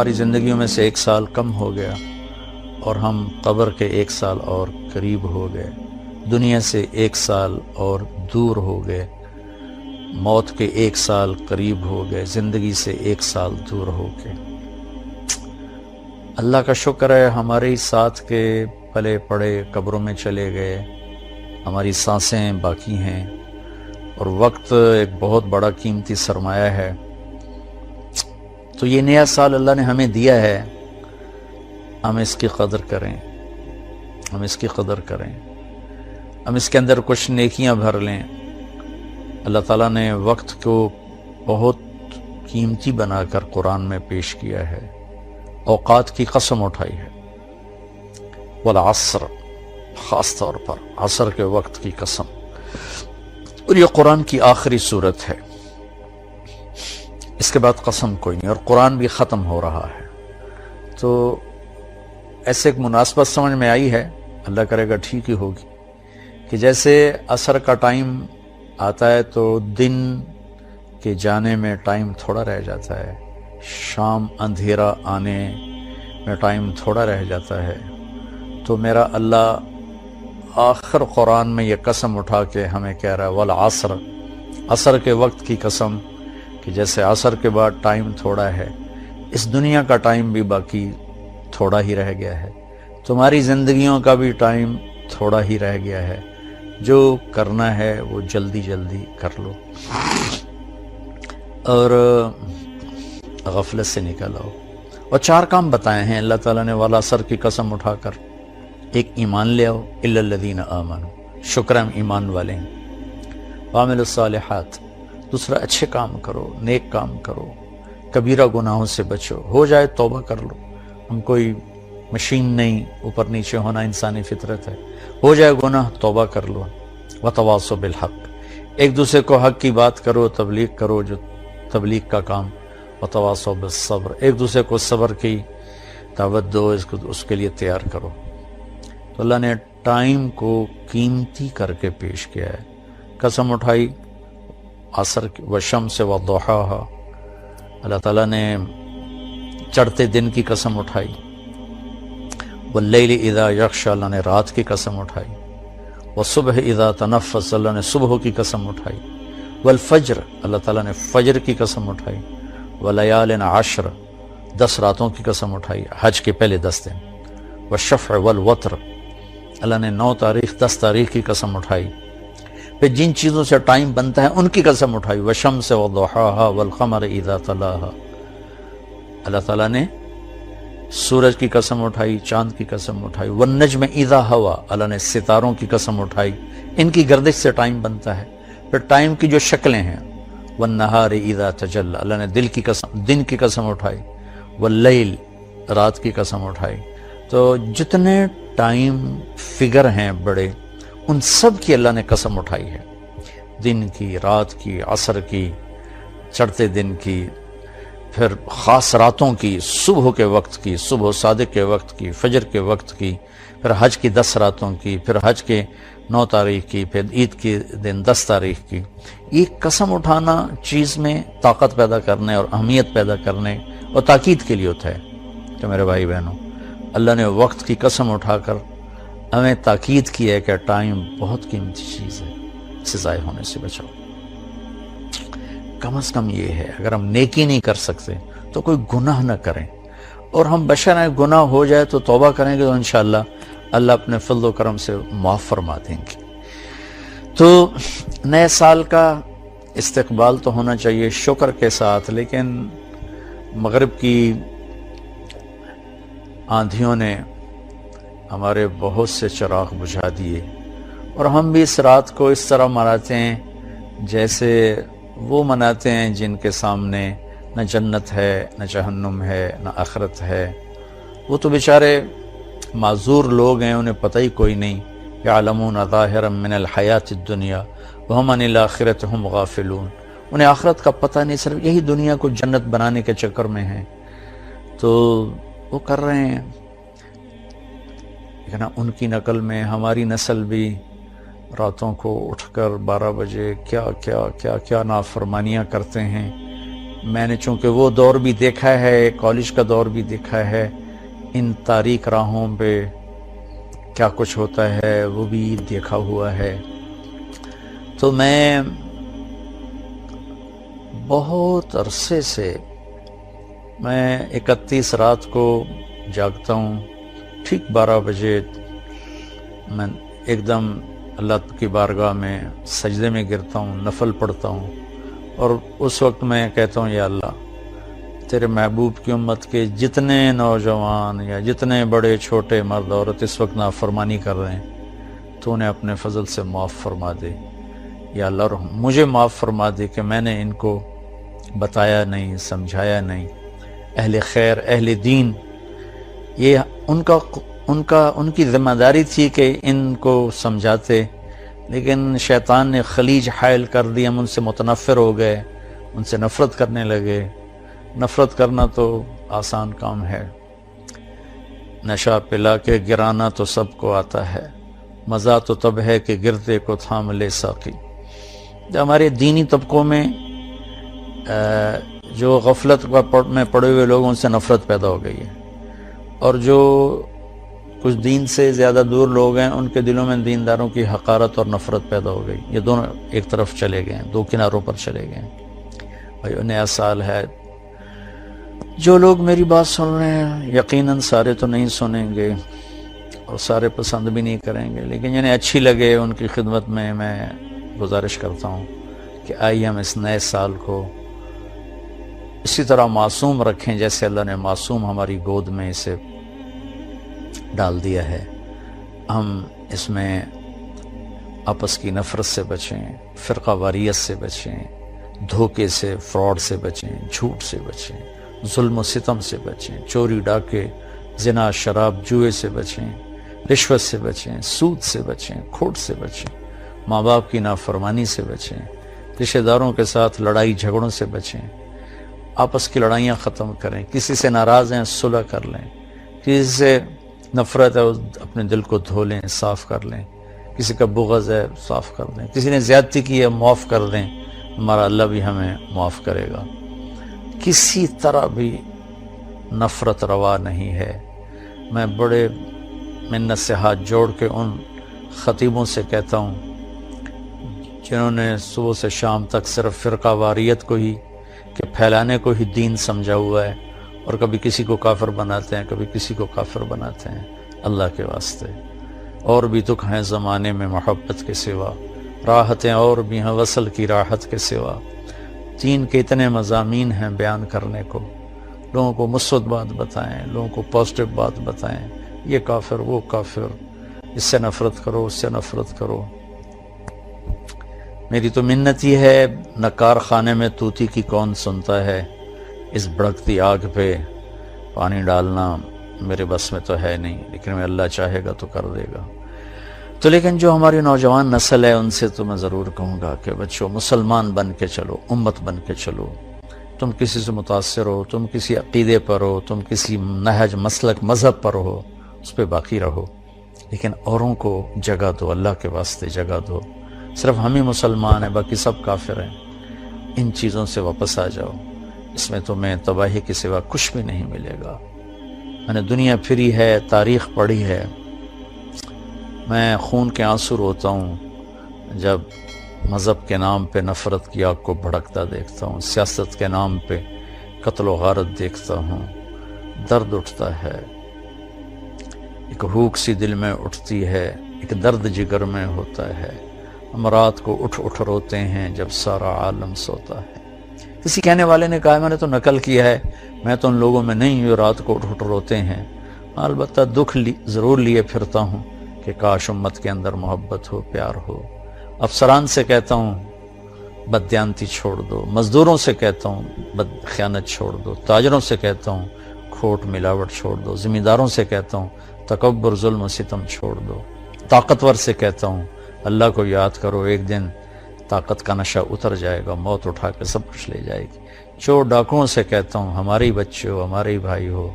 ہماری زندگیوں میں سے 1 سال کم ہو گیا اور ہم قبر کے 1 سال اور قریب ہو گئے، دنیا سے 1 سال اور دور ہو گئے، موت کے 1 سال قریب ہو گئے، زندگی سے 1 سال دور ہو گئے۔ اللہ کا شکر ہے ہمارے ہی ساتھ کے پلے پڑے قبروں میں چلے گئے، ہماری سانسیں باقی ہیں، اور وقت ایک بہت بڑا قیمتی سرمایہ ہے۔ تو یہ نیا سال اللہ نے ہمیں دیا ہے، ہم اس کی قدر کریں، ہم اس کی قدر کریں، ہم اس کے اندر کچھ نیکیاں بھر لیں۔ اللہ تعالیٰ نے وقت کو بہت قیمتی بنا کر قرآن میں پیش کیا ہے، اوقات کی قسم اٹھائی ہے، والعصر، خاص طور پر عصر کے وقت کی قسم، اور یہ قرآن کی آخری صورت ہے، اس کے بعد قسم کوئی نہیں، اور قرآن بھی ختم ہو رہا ہے۔ تو ایسے ایک مناسبت سمجھ میں آئی ہے، اللہ کرے گا ٹھیک ہی ہوگی، کہ جیسے عصر کا ٹائم آتا ہے تو دن کے جانے میں ٹائم تھوڑا رہ جاتا ہے، شام اندھیرا آنے میں ٹائم تھوڑا رہ جاتا ہے، تو میرا اللہ آخر قرآن میں یہ قسم اٹھا کے ہمیں کہہ رہا ہے والعصر، عصر کے وقت کی قسم، کہ جیسے عصر کے بعد ٹائم تھوڑا ہے، اس دنیا کا ٹائم بھی باقی تھوڑا ہی رہ گیا ہے، تمہاری زندگیوں کا بھی ٹائم تھوڑا ہی رہ گیا ہے، جو کرنا ہے وہ جلدی جلدی کر لو اور غفلت سے نکل آؤ۔ اور 4 کام بتائے ہیں اللہ تعالیٰ نے والعصر کی قسم اٹھا کر۔ ایک، ایمان لے آؤ، الا الذین آمنوا، شکر ہم ایمان والے ہیں، وعملوا الصالحات، دوسرا اچھے کام کرو، نیک کام کرو، کبیرہ گناہوں سے بچو، ہو جائے توبہ کر لو، ہم کوئی مشین نہیں، اوپر نیچے ہونا انسانی فطرت ہے، ہو جائے گناہ توبہ کر لو، وتواصوا بالحق، ایک دوسرے کو حق کی بات کرو، تبلیغ کرو، جو تبلیغ کا کام، وتواصوا بالصبر، ایک دوسرے کو صبر کی دعوت دو، اس کے لیے تیار کرو۔ تو اللہ نے ٹائم کو قیمتی کر کے پیش کیا ہے، قسم اٹھائی عصر کی، والشمس وضحاها، اللہ تعالیٰ نے چڑھتے دن کی قسم اٹھائی، واللیل اذا یغشی، اللہ نے رات کی قسم اٹھائی، والصبح اذا تنفس، اللہ نے صبح کی قسم اٹھائی، والفجر، اللہ تعالیٰ نے فجر کی قسم اٹھائی، ولیال عشر، 10 راتوں کی قسم اٹھائی، حج کے پہلے 10 دن، والشفع والوتر، اللہ نے 9 تاریخ 10 تاریخ کی قسم اٹھائی، پھر جن چیزوں سے ٹائم بنتا ہے ان کی قسم اٹھائی، والشمس وضحاها والقمر اذا تلاها، اللہ تعالیٰ نے سورج کی قسم اٹھائی، چاند کی قسم اٹھائی، والنجم اذا ہوا، اللہ نے ستاروں کی قسم اٹھائی، ان کی گردش سے ٹائم بنتا ہے۔ پھر ٹائم کی جو شکلیں ہیں، والنہار اذا تجلی، اللہ نے دن کی قسم اٹھائی، واللیل، رات کی قسم اٹھائی۔ تو جتنے ٹائم فگر ہیں بڑے، ان سب کی اللہ نے قسم اٹھائی ہے، دن کی، رات کی، عصر کی، چڑھتے دن کی، پھر خاص راتوں کی، صبح کے وقت کی، صبح صادق کے وقت کی، فجر کے وقت کی، پھر حج کی 10 راتوں کی، پھر حج کے 9 تاریخ کی، پھر عید کے دن 10 تاریخ کی۔ یہ قسم اٹھانا چیز میں طاقت پیدا کرنے اور اہمیت پیدا کرنے اور تاکید کے لیے ہوتا ہے۔ تو میرے بھائی بہنوں، اللہ نے وقت کی قسم اٹھا کر ہمیں تاکید کی ہے کہ ٹائم بہت قیمتی چیز ہے، اسے ضائع ہونے سے بچاؤ۔ کم از کم یہ ہے، اگر ہم نیکی نہیں کر سکتے تو کوئی گناہ نہ کریں، اور ہم بشر ہیں، گناہ ہو جائے تو توبہ کریں گے تو انشاءاللہ اللہ اپنے فضل و کرم سے معاف فرما دیں گے۔ تو نئے سال کا استقبال تو ہونا چاہیے شکر کے ساتھ، لیکن مغرب کی آندھیوں نے ہمارے بہت سے چراغ بجھا دیے، اور ہم بھی اس رات کو اس طرح مناتے ہیں جیسے وہ مناتے ہیں جن کے سامنے نہ جنت ہے، نہ جہنم ہے، نہ آخرت ہے۔ وہ تو بیچارے معذور لوگ ہیں، انہیں پتہ ہی کوئی نہیں، یعلمون ظاہرا من الحیات الدنیا وہم عن الآخرۃ ہم غافلون، انہیں آخرت کا پتہ نہیں، صرف یہی دنیا کو جنت بنانے کے چکر میں ہیں، تو وہ کر رہے ہیں۔ لیکن ان کی نقل میں ہماری نسل بھی راتوں کو اٹھ کر 12 بجے کیا کیا کیا کیا نافرمانیاں کرتے ہیں، میں نے چونکہ وہ دور بھی دیکھا ہے، کالج کا دور بھی دیکھا ہے، ان تاریک راہوں پہ کیا کچھ ہوتا ہے وہ بھی دیکھا ہوا ہے، تو میں بہت عرصے سے میں 31 رات کو جاگتا ہوں، ٹھیک 12 بجے میں ایک دم اللہ کی بارگاہ میں سجدے میں گرتا ہوں، نفل پڑھتا ہوں، اور اس وقت میں کہتا ہوں یا اللہ تیرے محبوب کی امت کے جتنے نوجوان یا جتنے بڑے چھوٹے مرد عورت اس وقت نافرمانی کر رہے ہیں تو انہیں اپنے فضل سے معاف فرما دے، یا اللہ مجھے معاف فرما دے کہ میں نے ان کو بتایا نہیں، سمجھایا نہیں۔ اہل خیر، اہل دین، یہ ان کی ذمہ داری تھی کہ ان کو سمجھاتے، لیکن شیطان نے خلیج حائل کر دی، ہم ان سے متنفر ہو گئے، ان سے نفرت کرنے لگے۔ نفرت کرنا تو آسان کام ہے، نشہ پلا کے گرانا تو سب کو آتا ہے، مزہ تو تب ہے کہ گرتے کو تھام لے ساقی۔ ہمارے دینی طبقوں میں جو غفلت میں پڑے ہوئے لوگوں سے نفرت پیدا ہو گئی ہے، اور جو کچھ دین سے زیادہ دور لوگ ہیں ان کے دلوں میں دینداروں کی حقارت اور نفرت پیدا ہو گئی۔ یہ دونوں ایک طرف چلے گئے ہیں، دو کناروں پر چلے گئے ہیں۔ بھائی نیا سال ہے، جو لوگ میری بات سن رہے ہیں یقیناً سارے تو نہیں سنیں گے اور سارے پسند بھی نہیں کریں گے، لیکن جنہیں اچھی لگے ان کی خدمت میں گزارش کرتا ہوں کہ آئیے ہم اس نئے سال کو اسی طرح معصوم رکھیں جیسے اللہ نے معصوم ہماری گود میں اسے ڈال دیا ہے۔ ہم اس میں آپس کی نفرت سے بچیں، فرقہ واریت سے بچیں، دھوکے سے، فراڈ سے بچیں، جھوٹ سے بچیں، ظلم و ستم سے بچیں، چوری ڈاکے، زنا، شراب، جوئے سے بچیں، رشوت سے بچیں، سود سے بچیں، کھوٹ سے بچیں، ماں باپ کی نافرمانی سے بچیں، رشتہ داروں کے ساتھ لڑائی جھگڑوں سے بچیں، آپس کی لڑائیاں ختم کریں، کسی سے ناراض ہیں صلح کر لیں، کسی سے نفرت ہے اپنے دل کو دھو لیں، صاف کر لیں، کسی کا بغض ہے صاف کر دیں، کسی نے زیادتی کی ہے معاف کر دیں، ہمارا اللہ بھی ہمیں معاف کرے گا۔ کسی طرح بھی نفرت روا نہیں ہے۔ میں بڑے منت سے ہاتھ جوڑ کے ان خطیبوں سے کہتا ہوں جنہوں نے صبح سے شام تک صرف فرقہ واریت کو ہی کہ پھیلانے کو ہی دین سمجھا ہوا ہے، اور کبھی کسی کو کافر بناتے ہیں، کبھی کسی کو کافر بناتے ہیں۔ اللہ کے واسطے اور بھی دکھ ہیں زمانے میں محبت کے سوا، راحتیں اور بھی ہیں وصل کی راحت کے سوا۔ دین کے اتنے مضامین ہیں بیان کرنے کو، لوگوں کو مثبت بات بتائیں، لوگوں کو پازیٹو بات بتائیں، یہ کافر وہ کافر، اس سے نفرت کرو، اس سے نفرت کرو۔ میری تو منت ہی ہے، نکار خانے میں طوطی کی کون سنتا ہے، اس بھڑکتی آگ پہ پانی ڈالنا میرے بس میں تو ہے نہیں، لیکن میں اللہ چاہے گا تو کر دے گا۔ تو لیکن جو ہماری نوجوان نسل ہے ان سے تو میں ضرور کہوں گا کہ بچوں مسلمان بن کے چلو، امت بن کے چلو۔ تم کسی سے متاثر ہو، تم کسی عقیدے پر ہو، تم کسی نہج مسلک مذہب پر ہو، اس پہ باقی رہو، لیکن اوروں کو جگہ دو، اللہ کے واسطے جگہ دو۔ صرف ہم ہی مسلمان ہیں، باقی سب کافر ہیں۔ ان چیزوں سے واپس آ جاؤ، اس میں تمہیں تباہی کے سوا کچھ بھی نہیں ملے گا۔ میں نے دنیا پھری ہے، تاریخ پڑھی ہے، میں خون کے آنسو روتا ہوں جب مذہب کے نام پہ نفرت کی آگ کو بھڑکتا دیکھتا ہوں، سیاست کے نام پہ قتل و غارت دیکھتا ہوں، درد اٹھتا ہے، ایک بھوک سی دل میں اٹھتی ہے، ایک درد جگر میں ہوتا ہے۔ ہم رات کو اٹھ اٹھ روتے ہیں جب سارا عالم سوتا ہے۔ کسی کہنے والے نے کہا میں نے تو نقل کیا ہے، میں تو ان لوگوں میں نہیں ہوں رات کو اٹھ اٹھ روتے ہیں۔ البتہ دکھ ضرور لیے پھرتا ہوں کہ کاش امت کے اندر محبت ہو، پیار ہو۔ افسران سے کہتا ہوں بددیانتی چھوڑ دو، مزدوروں سے کہتا ہوں خیانت چھوڑ دو، تاجروں سے کہتا ہوں کھوٹ ملاوٹ چھوڑ دو، ذمہ سے کہتا ہوں تکبر ظلم و ستم چھوڑ دو، طاقتور سے کہتا ہوں اللہ کو یاد کرو، ایک دن طاقت کا نشہ اتر جائے گا، موت اٹھا کے سب کچھ لے جائے گی۔ چور ڈاکوؤں سے کہتا ہوں ہمارے بچے ہو، ہمارے بھائی ہو،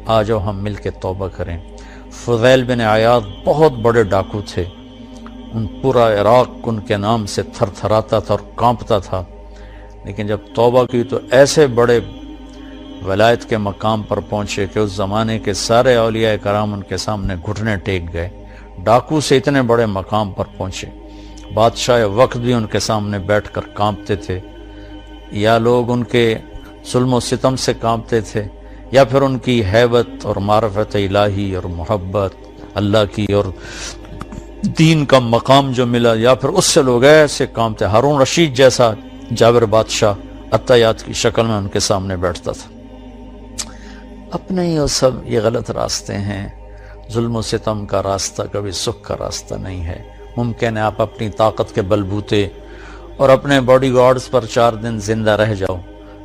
آ جاؤ ہم مل کے توبہ کریں۔ فضیل بن عیاض بہت بڑے ڈاکو تھے، ان پورا عراق ان کے نام سے تھر تھراتا تھا اور کانپتا تھا، لیکن جب توبہ کی تو ایسے بڑے ولایت کے مقام پر پہنچے کہ اس زمانے کے سارے اولیاء کرام ان کے سامنے گھٹنے ٹیک گئے. ڈاکو سے اتنے بڑے مقام پر پہنچے. بادشاہ وقت بھی ان کے سامنے بیٹھ کر کانپتے تھے، یا لوگ ان کے ظلم و ستم سے کانپتے تھے، یا پھر ان کی ہیبت اور معرفت الہی اور محبت اللہ کی اور دین کا مقام جو ملا، یا پھر اس سے لوگ ایسے کانپتے. ہارون رشید جیسا جابر بادشاہ عطیات کی شکل میں ان کے سامنے بیٹھتا تھا. اپنے ہی اور سب یہ غلط راستے ہیں. ظلم و ستم کا راستہ کبھی سکھ کا راستہ نہیں ہے. ممکن ہے آپ اپنی طاقت کے بلبوتے اور اپنے باڈی گارڈز پر 4 دن زندہ رہ جاؤ،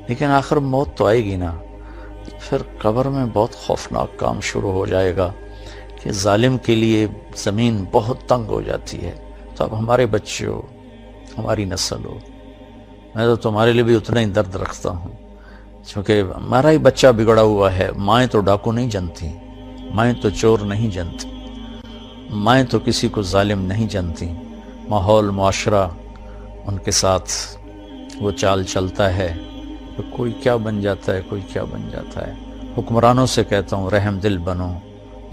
لیکن آخر موت تو آئے گی نا. پھر قبر میں بہت خوفناک کام شروع ہو جائے گا کہ ظالم کے لیے زمین بہت تنگ ہو جاتی ہے. تو اب ہمارے بچے ہو، ہماری نسل ہو، میں تو تمہارے لیے بھی اتنا ہی درد رکھتا ہوں، کیونکہ ہمارا ہی بچہ بگڑا ہوا ہے. مائیں تو ڈاکو نہیں جنتی، مائیں تو چور نہیں جنتی، مائیں تو کسی کو ظالم نہیں جنتی. ماحول معاشرہ ان کے ساتھ وہ چال چلتا ہے، تو کوئی کیا بن جاتا ہے، کوئی کیا بن جاتا ہے. حکمرانوں سے کہتا ہوں رحم دل بنو،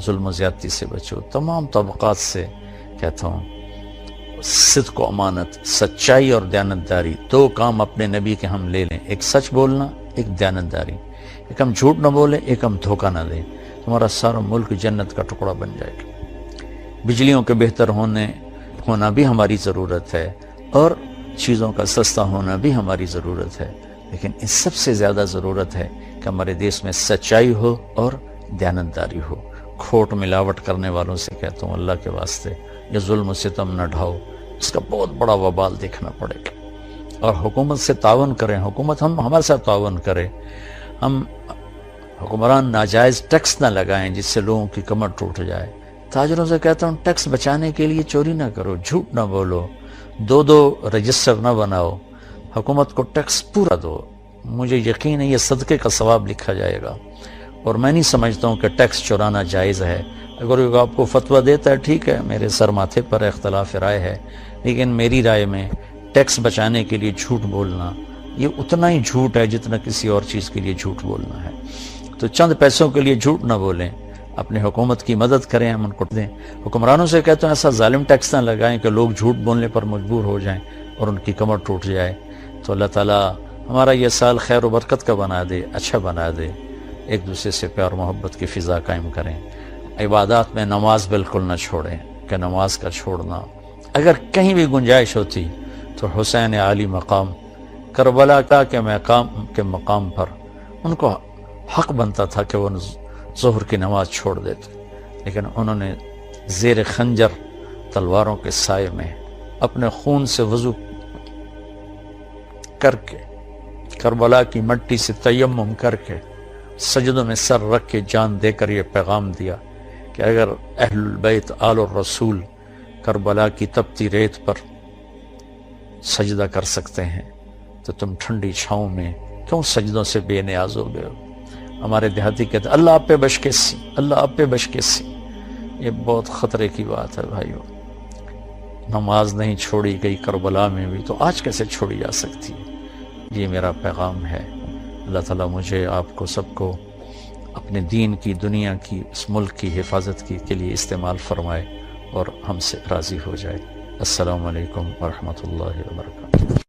ظلم و زیادتی سے بچو. تمام طبقات سے کہتا ہوں صدق و امانت، سچائی اور دیانتداری، 2 کام اپنے نبی کے ہم لے لیں. ایک سچ بولنا، ایک دیانتداری. ایک ہم جھوٹ نہ بولیں، ایک ہم دھوکہ نہ دیں. تمہارا سارا ملک جنت کا ٹکڑا بن جائے گا. بجلیوں کے بہتر ہونا بھی ہماری ضرورت ہے، اور چیزوں کا سستا ہونا بھی ہماری ضرورت ہے، لیکن اس سب سے زیادہ ضرورت ہے کہ ہمارے دیش میں سچائی ہو اور دیانتداری ہو. کھوٹ ملاوٹ کرنے والوں سے کہتا ہوں اللہ کے واسطے یہ ظلم و ستم نہ ڈھاؤ، اس کا بہت بڑا وبال دیکھنا پڑے گا. اور حکومت سے تعاون کریں، حکومت ہمارے ساتھ تعاون کرے. ہم حکمران ناجائز ٹیکس نہ لگائیں جس سے لوگوں کی کمر ٹوٹ جائے. تاجروں سے کہتا ہوں ٹیکس بچانے کے لیے چوری نہ کرو، جھوٹ نہ بولو، 2 رجسٹر نہ بناؤ، حکومت کو ٹیکس پورا دو. مجھے یقین ہے یہ صدقے کا ثواب لکھا جائے گا. اور میں نہیں سمجھتا ہوں کہ ٹیکس چورانا جائز ہے. اگر آپ کو فتویٰ دیتا ہے ٹھیک ہے، میرے سر ماتھے پر اختلاف رائے ہے، لیکن میری رائے میں ٹیکس بچانے کے لیے جھوٹ بولنا یہ اتنا ہی جھوٹ ہے جتنا کسی اور چیز کے لیے جھوٹ بولنا ہے. تو چند پیسوں کے لیے جھوٹ نہ بولیں، اپنے حکومت کی مدد کریں، ہم ان کو دیں. حکمرانوں سے کہتے ہیں ایسا ظالم ٹیکس نہ لگائیں کہ لوگ جھوٹ بولنے پر مجبور ہو جائیں اور ان کی کمر ٹوٹ جائے. تو اللہ تعالیٰ ہمارا یہ سال خیر و برکت کا بنا دے، اچھا بنا دے. ایک دوسرے سے پیار محبت کی فضا قائم کریں. عبادات میں نماز بالکل نہ چھوڑیں، کہ نماز کا چھوڑنا اگر کہیں بھی گنجائش ہوتی تو حسین علی مقام کربلا کے مقام پر ان کو حق بنتا تھا کہ وہ ظہر کی نماز چھوڑ دیتے، لیکن انہوں نے زیر خنجر تلواروں کے سائے میں اپنے خون سے وضو کر کے کربلا کی مٹی سے تیمم کر کے سجدوں میں سر رکھ کے جان دے کر یہ پیغام دیا کہ اگر اہل البیت آل الرسول کربلا کی تپتی ریت پر سجدہ کر سکتے ہیں تو تم ٹھنڈی چھاؤں میں کیوں سجدوں سے بے نیاز ہو گئے ہو. ہمارے دیہاتی کہتے ہیں اللہ آپ پہ بشکیسی، اللہ آپ پہ بشکیسی. یہ بہت خطرے کی بات ہے بھائیو. نماز نہیں چھوڑی گئی کربلا میں بھی تو آج کیسے چھوڑی جا سکتی ہے؟ یہ میرا پیغام ہے. اللہ تعالیٰ مجھے آپ کو سب کو اپنے دین کی، دنیا کی، اس ملک کی حفاظت کے لیے استعمال فرمائے اور ہم سے راضی ہو جائے. السلام علیکم ورحمۃ اللہ وبرکاتہ.